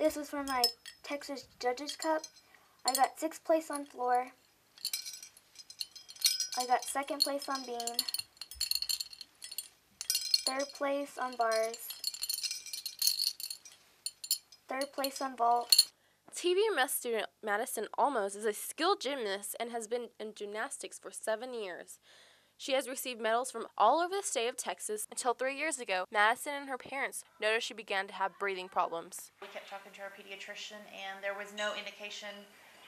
This was for my Texas Judges Cup. I got 6th place on floor. I got 2nd place on beam. 3rd place on bars. 3rd place on vault. TVMS student Madison Olmos is a skilled gymnast and has been in gymnastics for 7 years. She has received medals from all over the state of Texas until 3 years ago. Madison and her parents noticed she began to have breathing problems. We kept talking to our pediatrician, and there was no indication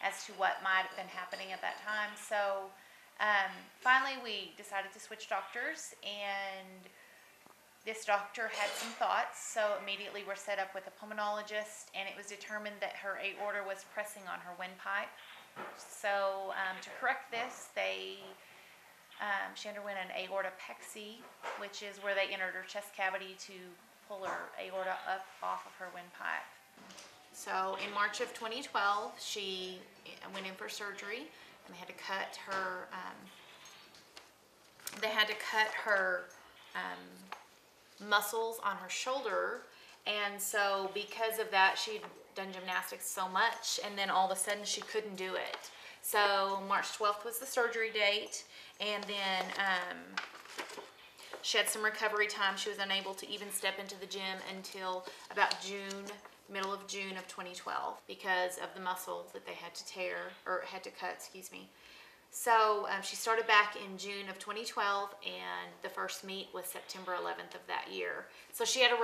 as to what might have been happening at that time. So finally we decided to switch doctors, and this doctor had some thoughts, so immediately we're set up with a pulmonologist, and it was determined that her aorta was pressing on her windpipe. So to correct this, she underwent an aortopexy, which is where they entered her chest cavity to pull her aorta up off of her windpipe. So in March of 2012, she went in for surgery, and they had to cut her muscles on her shoulder. And so because of that, she'd done gymnastics so much, and then all of a sudden she couldn't do it. So March 12th was the surgery date, and then she had some recovery time. She was unable to even step into the gym until about middle of June of 2012, because of the muscles that they had to cut, excuse me. So she started back in June of 2012, and the first meet was September 11th of that year. So she had a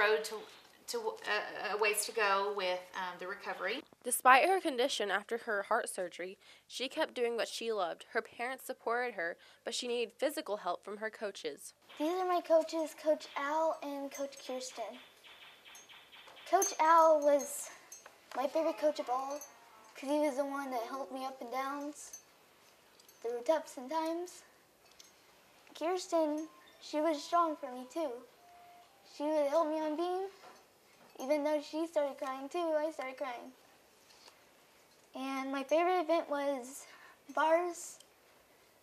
ways to go with the recovery. Despite her condition after her heart surgery, she kept doing what she loved. Her parents supported her, but she needed physical help from her coaches. These are my coaches, Coach Al and Coach Kirsten. Coach Al was my favorite coach of all, because he was the one that helped me up and downs through ups and times. Kirsten, she was strong for me too. She would help me on beam. Even though she started crying too, I started crying. And my favorite event was bars,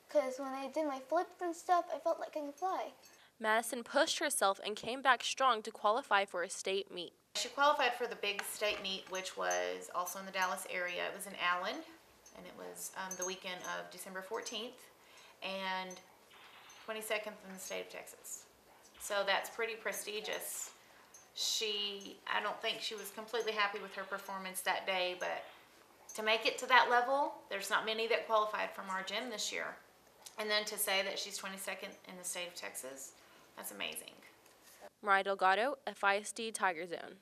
because when I did my flips and stuff, I felt like I could fly. Madison pushed herself and came back strong to qualify for a state meet. She qualified for the big state meet, which was also in the Dallas area. It was in Allen, and it was the weekend of December 14th and 22nd in the state of Texas. So that's pretty prestigious. I don't think she was completely happy with her performance that day, but to make it to that level, there's not many that qualified from our gym this year. And then to say that she's 22nd in the state of Texas, that's amazing. Mariah Delgado, FISD Tiger Zone.